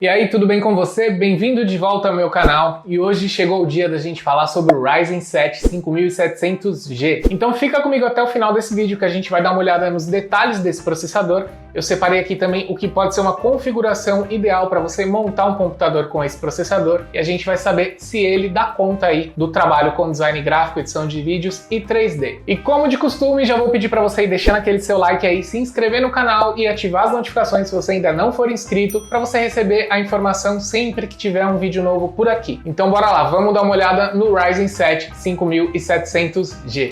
E aí, tudo bem com você? Bem-vindo de volta ao meu canal e hoje chegou o dia da gente falar sobre o Ryzen 7 5700G. Então fica comigo até o final desse vídeo que a gente vai dar uma olhada nos detalhes desse processador. Eu separei aqui também o que pode ser uma configuração ideal para você montar um computador com esse processador e a gente vai saber se ele dá conta aí do trabalho com design gráfico, edição de vídeos e 3D. E como de costume, já vou pedir para você ir deixando aquele seu like aí, se inscrever no canal e ativar as notificações se você ainda não for inscrito, para você receber a informação sempre que tiver um vídeo novo por aqui. Então bora lá, vamos dar uma olhada no Ryzen 7 5700G.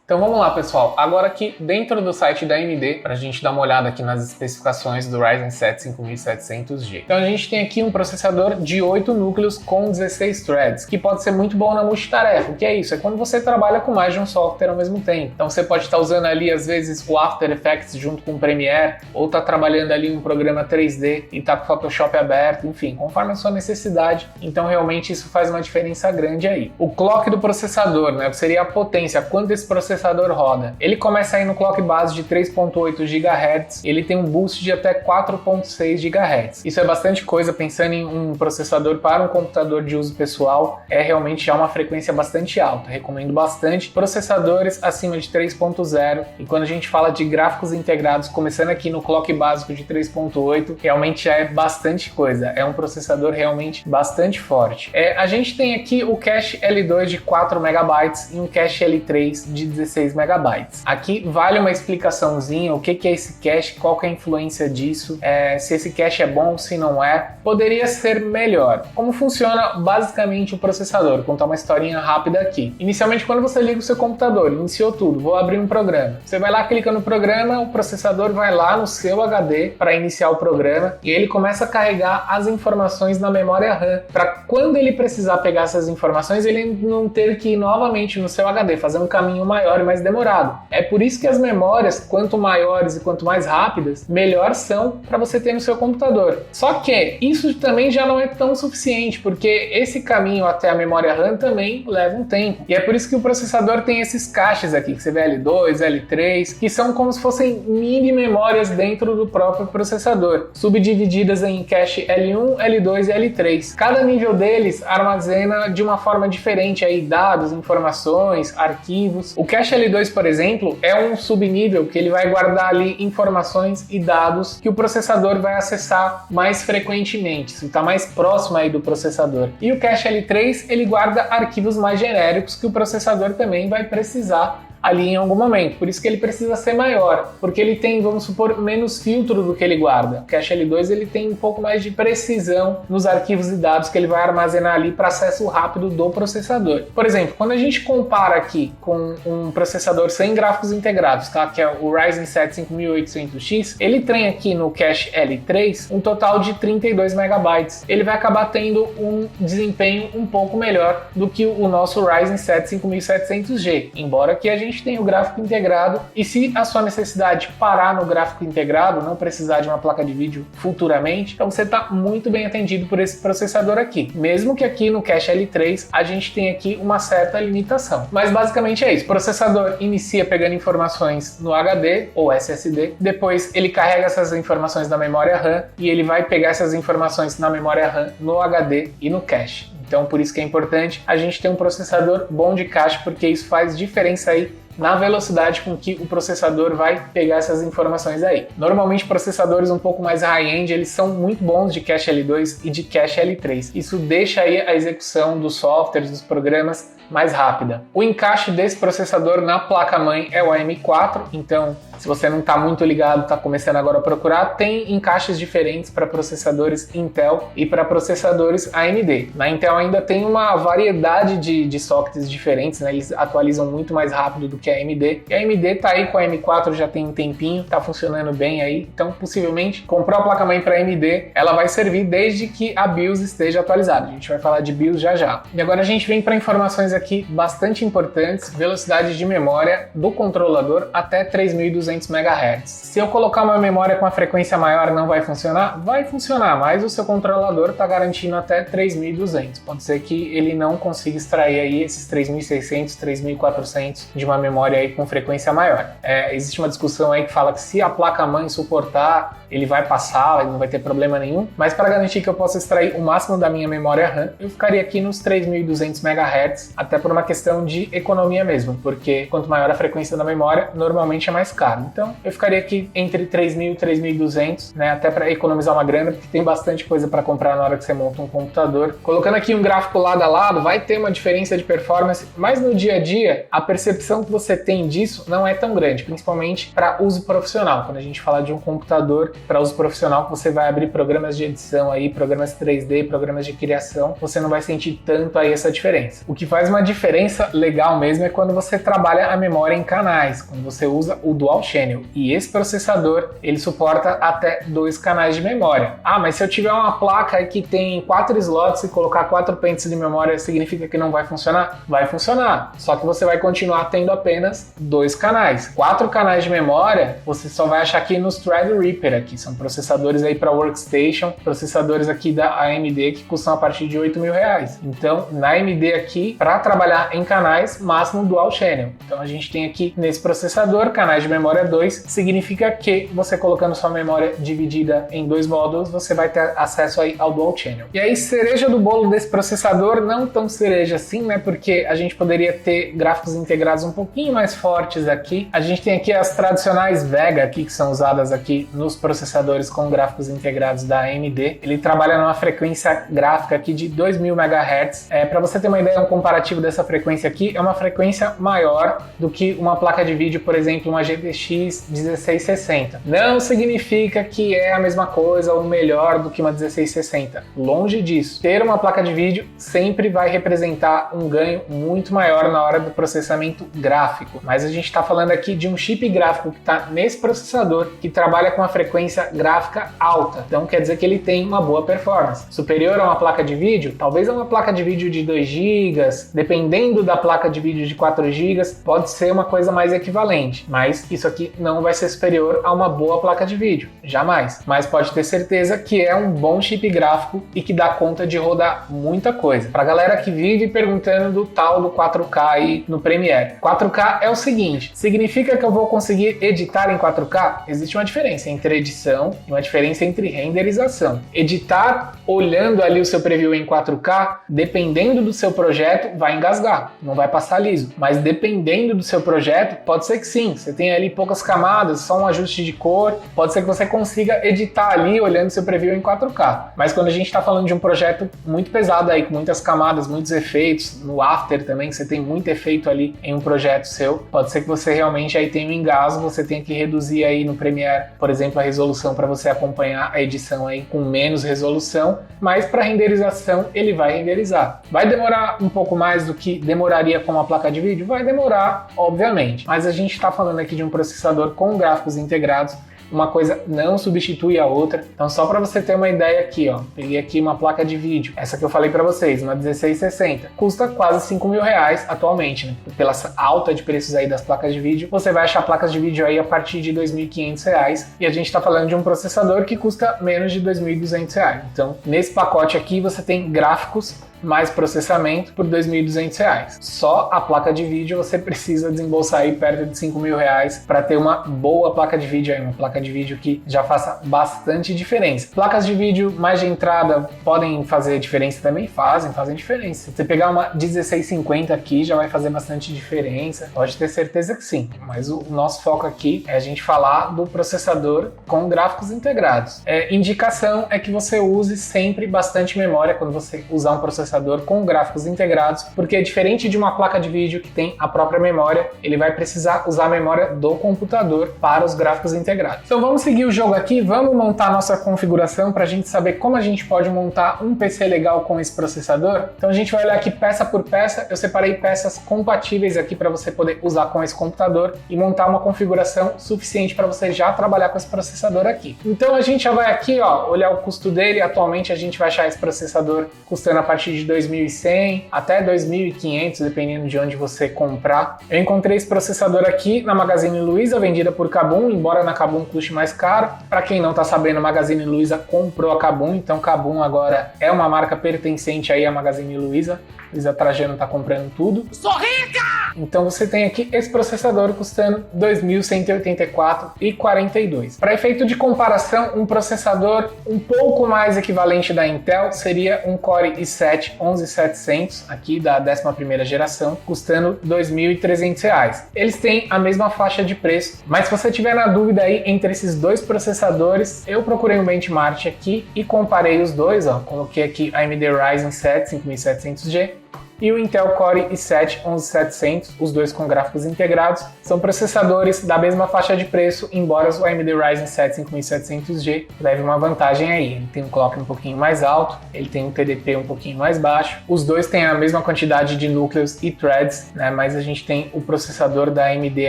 Então vamos lá, pessoal. Agora aqui dentro do site da AMD, para a gente dar uma olhada aqui nas especificações do Ryzen 7 5700G. Então a gente tem aqui um processador de 8 núcleos com 16 threads, que pode ser muito bom na multitarefa. O que é isso? É quando você trabalha com mais de um software ao mesmo tempo. Então você pode estar usando ali, às vezes, o After Effects junto com o Premiere, ou tá trabalhando ali um programa 3D e tá com o Photoshop aberto, enfim, conforme a sua necessidade. Então realmente isso faz uma diferença grande aí. O clock do processador, né, seria a potência, quando esse processador roda. Ele começa aí no clock base de 3.8 GHz, ele tem um boost de até 4.6 GHz. Isso é bastante coisa, pensando em um processador para um computador de uso pessoal, é realmente já uma frequência bastante alta. Recomendo bastante processadores acima de 3.0, e quando a gente fala de gráficos integrados, começando aqui no clock básico de 3.8, realmente já é bastante coisa, é um processador realmente bastante forte. A gente tem aqui o cache L2 de 4 MB e um cache L3 de 16 MB. Aqui vale uma explicaçãozinha, o que é esse cache, qual que é a influência disso, se esse cache é bom, se não é. Poderia ser melhor. Como funciona basicamente o processador? Vou contar uma historinha rápida aqui. Inicialmente, quando você liga o seu computador, iniciou tudo, vou abrir um programa. Você vai lá, clica no programa, o processador vai lá no seu HD para iniciar o programa e ele começa a carregar as informações na memória RAM, para quando ele precisar pegar essas informações, ele não ter que ir novamente no seu HD, fazer um caminho maior e mais demorado. É por isso que as memórias, quanto maiores e quanto mais rápidas, melhor são para você ter no seu computador. Só que isso também já não é tão suficiente, porque esse caminho até a memória RAM também leva um tempo. E é por isso que o processador tem esses caches aqui, que você vê L2, L3, que são como se fossem mini memórias dentro do próprio processador, subdivididas em cache L1, L2 e L3. Cada nível deles armazena de uma forma diferente aí dados, informações, arquivos. O cache L2, por exemplo, é um subnível que ele vai guardar ali informações e dados que o processador vai acessar mais frequentemente, isso está mais próximo aí do processador. E o cache L3, ele guarda arquivos mais genéricos que o processador também vai precisar ali em algum momento, por isso que ele precisa ser maior, porque ele tem, vamos supor, menos filtro do que ele guarda. O cache L2 ele tem um pouco mais de precisão nos arquivos e dados que ele vai armazenar ali para acesso rápido do processador. Por exemplo, quando a gente compara aqui com um processador sem gráficos integrados, tá? Que é o Ryzen 7 5800X, ele tem aqui no cache L3 um total de 32 MB. Ele vai acabar tendo um desempenho um pouco melhor do que o nosso Ryzen 7 5700G, embora que a gente tem o gráfico integrado, e se a sua necessidade parar no gráfico integrado, não precisar de uma placa de vídeo futuramente, então você está muito bem atendido por esse processador aqui. Mesmo que aqui no cache L3 a gente tem aqui uma certa limitação. Mas basicamente é isso, o processador inicia pegando informações no HD ou SSD, depois ele carrega essas informações na memória RAM e ele vai pegar essas informações na memória RAM, no HD e no cache. Então por isso que é importante a gente ter um processador bom de cache, porque isso faz diferença aí na velocidade com que o processador vai pegar essas informações aí. Normalmente processadores um pouco mais high-end, eles são muito bons de cache L2 e de cache L3. Isso deixa aí a execução dos softwares, dos programas mais rápida. O encaixe desse processador na placa-mãe é o AM4, então se você não está muito ligado, está começando agora a procurar, tem encaixes diferentes para processadores Intel e para processadores AMD. Na Intel ainda tem uma variedade de sockets diferentes, né? Eles atualizam muito mais rápido do que a AMD. E a AMD está aí com a M4 já tem um tempinho, está funcionando bem aí, então possivelmente comprou a placa-mãe para AMD, ela vai servir desde que a BIOS esteja atualizada. A gente vai falar de BIOS já já. E agora a gente vem para informações aqui bastante importantes, velocidade de memória do controlador até 3200 3200 MHz. Se eu colocar uma memória com a frequência maior, não vai funcionar? Vai funcionar, mas o seu controlador está garantindo até 3200. Pode ser que ele não consiga extrair aí esses 3600, 3400 de uma memória aí com frequência maior. Existe uma discussão aí que fala que se a placa-mãe suportar, ele vai passar, ele não vai ter problema nenhum, mas para garantir que eu possa extrair o máximo da minha memória RAM, eu ficaria aqui nos 3200 MHz, até por uma questão de economia mesmo, porque quanto maior a frequência da memória, normalmente é mais caro. Então, eu ficaria aqui entre 3000 e 3200, né, até para economizar uma grana, porque tem bastante coisa para comprar na hora que você monta um computador. Colocando aqui um gráfico lado a lado, vai ter uma diferença de performance, mas no dia a dia, a percepção que você tem disso não é tão grande, principalmente para uso profissional. Quando a gente fala de um computador para uso profissional, que você vai abrir programas de edição aí, programas 3D, programas de criação, você não vai sentir tanto aí essa diferença. O que faz uma diferença legal mesmo é quando você trabalha a memória em canais, quando você usa o Dual Channel. E esse processador, ele suporta até 2 canais de memória. Ah, mas se eu tiver uma placa aí que tem 4 slots e colocar 4 pentes de memória, significa que não vai funcionar? Vai funcionar, só que você vai continuar tendo apenas 2 canais. 4 canais de memória, você só vai achar aqui nos Threadripper aqui, são processadores aí para workstation, processadores aqui da AMD que custam a partir de R$8.000. Então, na AMD aqui, para trabalhar em canais, máximo Dual Channel. Então, a gente tem aqui nesse processador, canais de memória 2, significa que você colocando sua memória dividida em 2 módulos, você vai ter acesso aí ao Dual Channel. E aí, cereja do bolo desse processador, não tão cereja assim, né? Porque a gente poderia ter gráficos integrados um pouquinho mais fortes aqui. A gente tem aqui as tradicionais Vega aqui, que são usadas aqui nos processadores com gráficos integrados da AMD. Ele trabalha numa frequência gráfica aqui de 2000 MHz. Para você ter uma ideia, um comparativo dessa frequência aqui, é uma frequência maior do que uma placa de vídeo, por exemplo, uma GTX 1660. Não significa que é a mesma coisa ou melhor do que uma 1660. Longe disso. Ter uma placa de vídeo sempre vai representar um ganho muito maior na hora do processamento gráfico. Mas a gente está falando aqui de um chip gráfico que está nesse processador, que trabalha com uma frequência gráfica alta. Então quer dizer que ele tem uma boa performance. Superior a uma placa de vídeo, talvez a uma placa de vídeo de 2 GB, dependendo da placa de vídeo de 4 GB, pode ser uma coisa mais equivalente. Mas isso aqui não vai ser superior a uma boa placa de vídeo. Jamais. Mas pode ter certeza que é um bom chip gráfico e que dá conta de rodar muita coisa. Pra galera que vive perguntando do tal do 4K aí no Premiere. 4K é o seguinte, significa que eu vou conseguir editar em 4K? Existe uma diferença entre edição e uma diferença entre renderização. Editar olhando ali o seu preview em 4K, dependendo do seu projeto, vai engasgar, não vai passar liso. Mas dependendo do seu projeto, pode ser que sim, você tem ali poucas camadas, só um ajuste de cor, pode ser que você consiga editar ali olhando seu preview em 4K. Mas quando a gente está falando de um projeto muito pesado aí, com muitas camadas, muitos efeitos, no After também, você tem muito efeito ali em um projeto seu, pode ser que você realmente aí tenha um engasgo, você tenha que reduzir aí no Premiere, por exemplo, a resolução para você acompanhar a edição aí com menos resolução, mas para renderização ele vai renderizar. Vai demorar um pouco mais do que demoraria com uma placa de vídeo? Vai demorar, obviamente, mas a gente está falando aqui de um processador com gráficos integrados. Uma coisa não substitui a outra. Então só para você ter uma ideia aqui, ó, peguei aqui uma placa de vídeo, essa que eu falei para vocês, uma 1660, custa quase R$5.000 atualmente, né? Pela alta de preços aí das placas de vídeo, você vai achar placas de vídeo aí a partir de R$2.500 e a gente está falando de um processador que custa menos de R$2.200. Então nesse pacote aqui você tem gráficos mais processamento por R$2.200. Só a placa de vídeo você precisa desembolsar aí perto de R$5.000 para ter uma boa placa de vídeo aí, uma placa de vídeo que já faça bastante diferença. Placas de vídeo mais de entrada podem fazer diferença também? Fazem diferença. Se você pegar uma 1650 aqui, já vai fazer bastante diferença. Pode ter certeza que sim, mas o nosso foco aqui é a gente falar do processador com gráficos integrados. Indicação é que você use sempre bastante memória quando você usar um processador com gráficos integrados, porque diferente de uma placa de vídeo que tem a própria memória, ele vai precisar usar a memória do computador para os gráficos integrados. Então vamos seguir o jogo aqui, vamos montar a nossa configuração para a gente saber como a gente pode montar um PC legal com esse processador. Então a gente vai olhar aqui peça por peça, eu separei peças compatíveis aqui para você poder usar com esse computador e montar uma configuração suficiente para você já trabalhar com esse processador aqui. Então a gente já vai aqui, ó, olhar o custo dele. Atualmente a gente vai achar esse processador custando a partir de de 2.100 até 2.500, dependendo de onde você comprar. Eu encontrei esse processador aqui na Magazine Luiza, vendida por Kabum, embora na Kabum custe mais caro. Para quem não está sabendo, a Magazine Luiza comprou a Kabum, então Kabum agora é uma marca pertencente aí à Magazine Luiza. Luiza Trajano está comprando tudo. Sou rica! Então você tem aqui esse processador custando R$ 2.184,42. Para efeito de comparação, um processador um pouco mais equivalente da Intel seria um Core i7 11700, aqui da 11ª geração, custando R$ 2.300. Eles têm a mesma faixa de preço, mas se você tiver na dúvida aí entre esses dois processadores, eu procurei um benchmark aqui e comparei os dois, ó. Coloquei aqui a AMD Ryzen 7 5700G e o Intel Core i7 11700, os dois com gráficos integrados. São processadores da mesma faixa de preço, embora o AMD Ryzen 7 5700G leve uma vantagem aí. Ele tem um clock um pouquinho mais alto, ele tem um TDP um pouquinho mais baixo. Os dois têm a mesma quantidade de núcleos e threads, né? Mas a gente tem o processador da AMD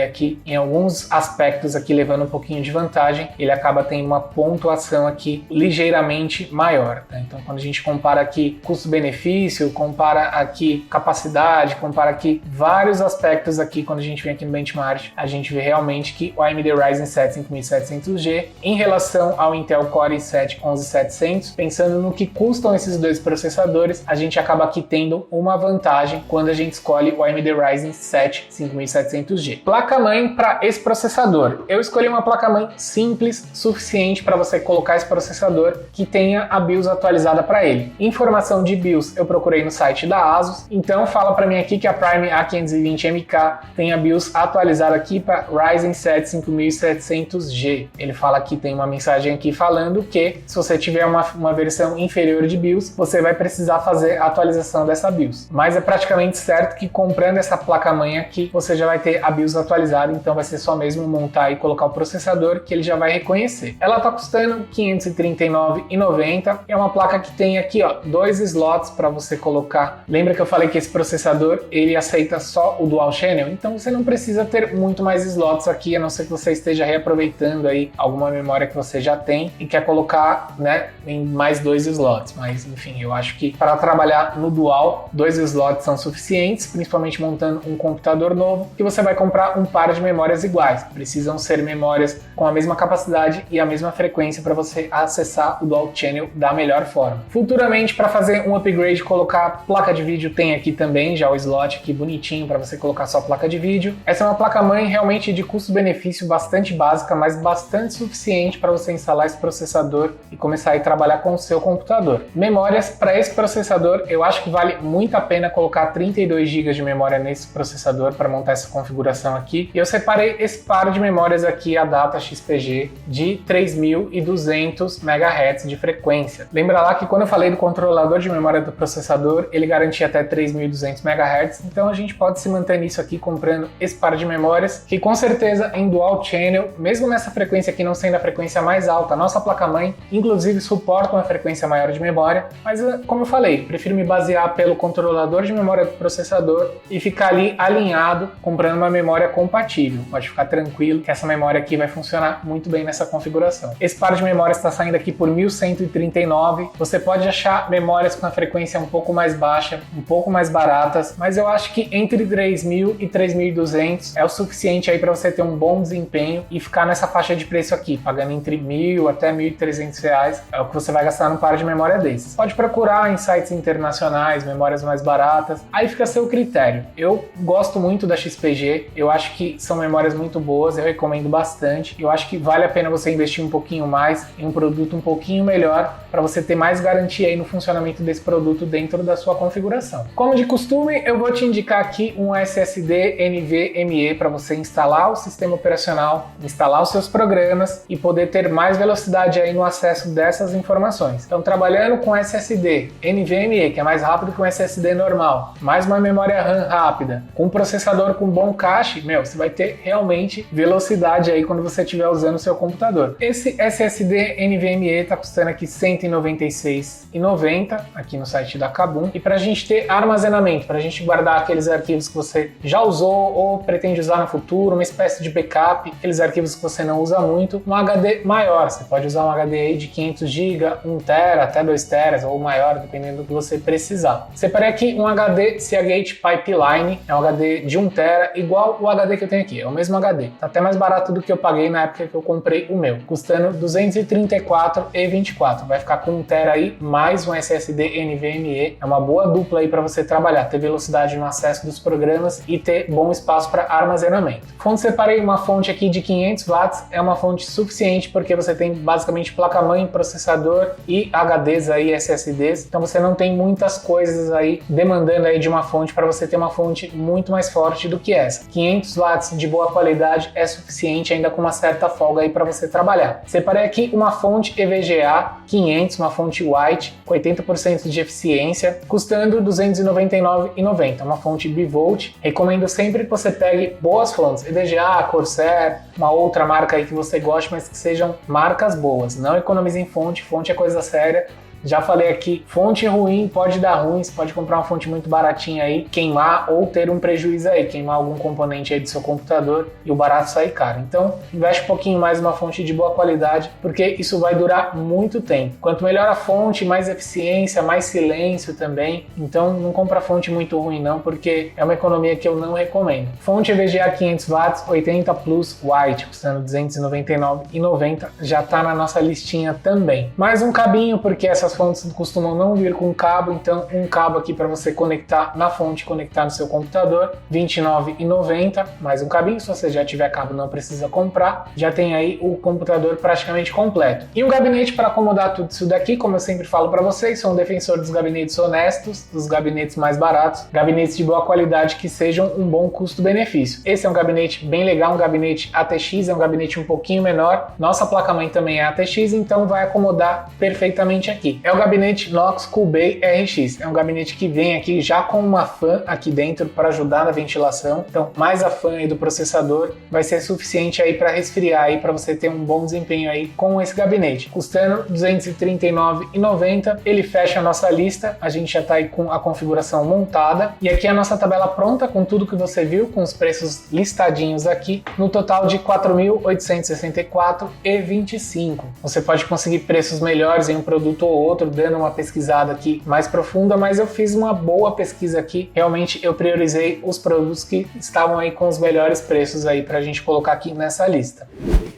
aqui, em alguns aspectos aqui, levando um pouquinho de vantagem. Ele acaba tendo uma pontuação aqui ligeiramente maior, tá? Então, quando a gente compara aqui custo-benefício, compara aqui capacidade, compara aqui vários aspectos aqui, quando a gente vem aqui no benchmark, a gente vê realmente que o AMD Ryzen 7 5700G em relação ao Intel Core i7 11700, pensando no que custam esses dois processadores, a gente acaba aqui tendo uma vantagem quando a gente escolhe o AMD Ryzen 7 5700G. Placa-mãe para esse processador. Eu escolhi uma placa-mãe simples, suficiente para você colocar esse processador que tenha a BIOS atualizada para ele. Informação de BIOS eu procurei no site da ASUS. Então fala para mim aqui que a Prime A520MK tem a BIOS atualizada aqui para Ryzen 7 5700G. Ele fala que tem uma mensagem aqui falando que se você tiver uma versão inferior de BIOS, você vai precisar fazer a atualização dessa BIOS. Mas é praticamente certo que comprando essa placa-mãe aqui, você já vai ter a BIOS atualizada, então vai ser só mesmo montar e colocar o processador que ele já vai reconhecer. Ela está custando R$ 539,90. É uma placa que tem aqui, ó, 2 slots para você colocar. Lembra que eu falei que esse processador ele aceita só o Dual Channel, então você não precisa ter muito mais slots aqui, a não ser que você esteja reaproveitando aí alguma memória que você já tem e quer colocar, né, em mais 2 slots. Mas enfim, eu acho que para trabalhar no Dual, 2 slots são suficientes, principalmente montando um computador novo, que você vai comprar um par de memórias iguais. Precisam ser memórias com a mesma capacidade e a mesma frequência para você acessar o Dual Channel da melhor forma. Futuramente, para fazer um upgrade, colocar placa de vídeo, tem aqui também já o slot aqui bonitinho para você colocar sua placa de vídeo. Essa é uma placa-mãe realmente de custo-benefício bastante básica, mas bastante suficiente para você instalar esse processador e começar a trabalhar com o seu computador. Memórias para esse processador, eu acho que vale muito a pena colocar 32 GB de memória nesse processador para montar essa configuração aqui. E eu separei esse par de memórias aqui, a Data XPG, de 3.200 MHz de frequência. Lembra lá que quando eu falei do controlador de memória do processador, ele garantia até 3.200 MHz, então a gente pode se manter nisso aqui comprando esse par de memórias, que com certeza em Dual Channel, mesmo nessa frequência aqui não sendo a frequência mais alta, a nossa placa-mãe inclusive suporta uma frequência maior de memória, mas como eu falei, prefiro me basear pelo controlador de memória do processador e ficar ali alinhado comprando uma memória compatível. Pode ficar tranquilo que essa memória aqui vai funcionar muito bem nessa configuração. Esse par de memórias está saindo aqui por R$ 1.139. Você pode achar memórias com a frequência um pouco mais baixa, um pouco mais baratas, mas eu acho que entre 3.000 e 3.200 é o suficiente aí para você ter um bom desempenho e ficar nessa faixa de preço aqui, pagando entre R$ 1.000 até R$ 1.300, é o que você vai gastar num par de memória desses. Pode procurar em sites internacionais, memórias mais baratas, aí fica a seu critério. Eu gosto muito da XPG, eu acho que são memórias muito boas, eu recomendo bastante, eu acho que vale a pena você investir um pouquinho mais em um produto um pouquinho melhor para você ter mais garantia aí no funcionamento desse produto dentro da sua configuração. Como de costume, eu vou te indicar aqui um SSD NVMe para você instalar o sistema operacional, instalar os seus programas e poder ter mais velocidade aí no acesso dessas informações. Então, trabalhando com SSD NVMe, que é mais rápido que um SSD normal, mais uma memória RAM rápida, com um processador com bom cache, você vai ter realmente velocidade aí quando você estiver usando o seu computador. Esse SSD NVMe está custando aqui R$ 196,90 aqui no site da Kabum. E para a gente ter a armazenamento, para a gente guardar aqueles arquivos que você já usou ou pretende usar no futuro, uma espécie de backup, aqueles arquivos que você não usa muito, um HD maior, você pode usar um HD aí de 500 GB, 1 TB, até 2 TB ou maior, dependendo do que você precisar. Separei aqui um HD Seagate Pipeline, é um HD de 1 TB, igual o HD que eu tenho aqui, é o mesmo HD, tá até mais barato do que eu paguei na época que eu comprei o meu, custando 234,24, vai ficar com 1 TB aí, mais um SSD NVMe, é uma boa dupla aí para você trabalhar, ter velocidade no acesso dos programas e ter bom espaço para armazenamento. Fonte, separei uma fonte aqui de 500 watts, é uma fonte suficiente porque você tem basicamente placa-mãe, processador e HDs aí, SSDs, então você não tem muitas coisas aí demandando aí de uma fonte para você ter uma fonte muito mais forte do que essa. 500 watts de boa qualidade é suficiente, ainda com uma certa folga aí para você trabalhar. Separei aqui uma fonte EVGA 500, uma fonte White com 80% de eficiência, custando R$ 299,90, uma fonte bivolt. Recomendo sempre que você pegue boas fontes, EVGA, Corsair, uma outra marca aí que você goste, mas que sejam marcas boas. Não economize em fonte, fonte é coisa séria. Já falei aqui, fonte ruim pode dar ruim, você pode comprar uma fonte muito baratinha aí, queimar ou ter um prejuízo aí, queimar algum componente aí do seu computador e o barato sair caro. Então, investe um pouquinho mais numa fonte de boa qualidade, porque isso vai durar muito tempo. Quanto melhor a fonte, mais eficiência, mais silêncio também. Então, não compra fonte muito ruim não, porque é uma economia que eu não recomendo. Fonte EVGA 500 watts, 80 Plus White, custando R$ 299,90, já tá na nossa listinha também. Mais um cabinho, porque essas fontes costumam não vir com cabo, então um cabo aqui para você conectar na fonte, conectar no seu computador, R$ 29,90, mais um cabinho, se você já tiver cabo não precisa comprar, já tem aí o computador praticamente completo. E um gabinete para acomodar tudo isso daqui, como eu sempre falo para vocês, sou um defensor dos gabinetes honestos, dos gabinetes mais baratos, gabinetes de boa qualidade que sejam um bom custo-benefício. Esse é um gabinete bem legal, um gabinete ATX, é um gabinete um pouquinho menor, nossa placa-mãe também é ATX, então vai acomodar perfeitamente aqui. É o gabinete Knox Coolbay RX, é um gabinete que vem aqui já com uma fan aqui dentro para ajudar na ventilação, então mais a fan aí do processador vai ser suficiente aí para resfriar aí, para você ter um bom desempenho aí com esse gabinete, custando R$ 239,90, ele fecha a nossa lista, a gente já está aí com a configuração montada e aqui a nossa tabela pronta com tudo que você viu, com os preços listadinhos aqui, no total de R$ 4.864,25. Você pode conseguir preços melhores em um produto ou outro, dando uma pesquisada aqui mais profunda, mas eu fiz uma boa pesquisa aqui, realmente eu priorizei os produtos que estavam aí com os melhores preços aí pra gente colocar aqui nessa lista.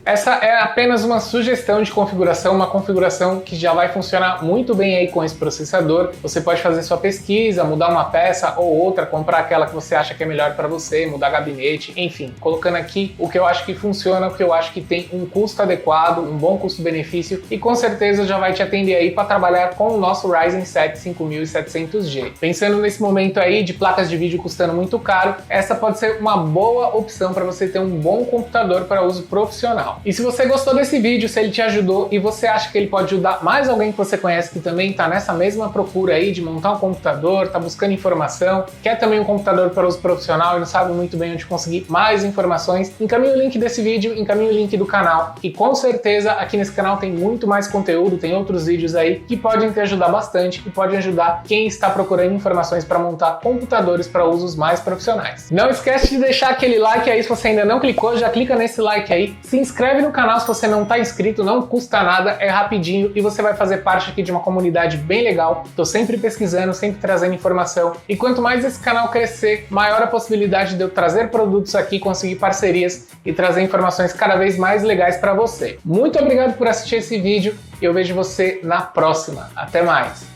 Essa é apenas uma sugestão de configuração, uma configuração que já vai funcionar muito bem aí com esse processador. Você pode fazer sua pesquisa, mudar uma peça ou outra, comprar aquela que você acha que é melhor para você, mudar gabinete, enfim, colocando aqui o que eu acho que funciona, o que eu acho que tem um custo adequado, um bom custo-benefício e com certeza já vai te atender aí para trabalhar com o nosso Ryzen 7 5700G. Pensando nesse momento aí de placas de vídeo custando muito caro, essa pode ser uma boa opção para você ter um bom computador para uso profissional. E se você gostou desse vídeo, se ele te ajudou e você acha que ele pode ajudar mais alguém que você conhece que também está nessa mesma procura aí de montar um computador, está buscando informação, quer também um computador para uso profissional e não sabe muito bem onde conseguir mais informações, encaminhe o link desse vídeo, encaminhe o link do canal e com certeza aqui nesse canal tem muito mais conteúdo, tem outros vídeos aí que podem te ajudar bastante e podem ajudar quem está procurando informações para montar computadores para usos mais profissionais. Não esquece de deixar aquele like aí se você ainda não clicou, já clica nesse like aí, se inscreve no canal se você não está inscrito, não custa nada, é rapidinho e você vai fazer parte aqui de uma comunidade bem legal. Tô sempre pesquisando, sempre trazendo informação e quanto mais esse canal crescer, maior a possibilidade de eu trazer produtos aqui, conseguir parcerias e trazer informações cada vez mais legais para você. Muito obrigado por assistir esse vídeo e eu vejo você na próxima. Até mais!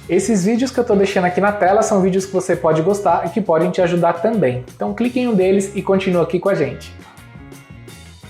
Esses vídeos que eu estou deixando aqui na tela são vídeos que você pode gostar e que podem te ajudar também. Então clique em um deles e continue aqui com a gente.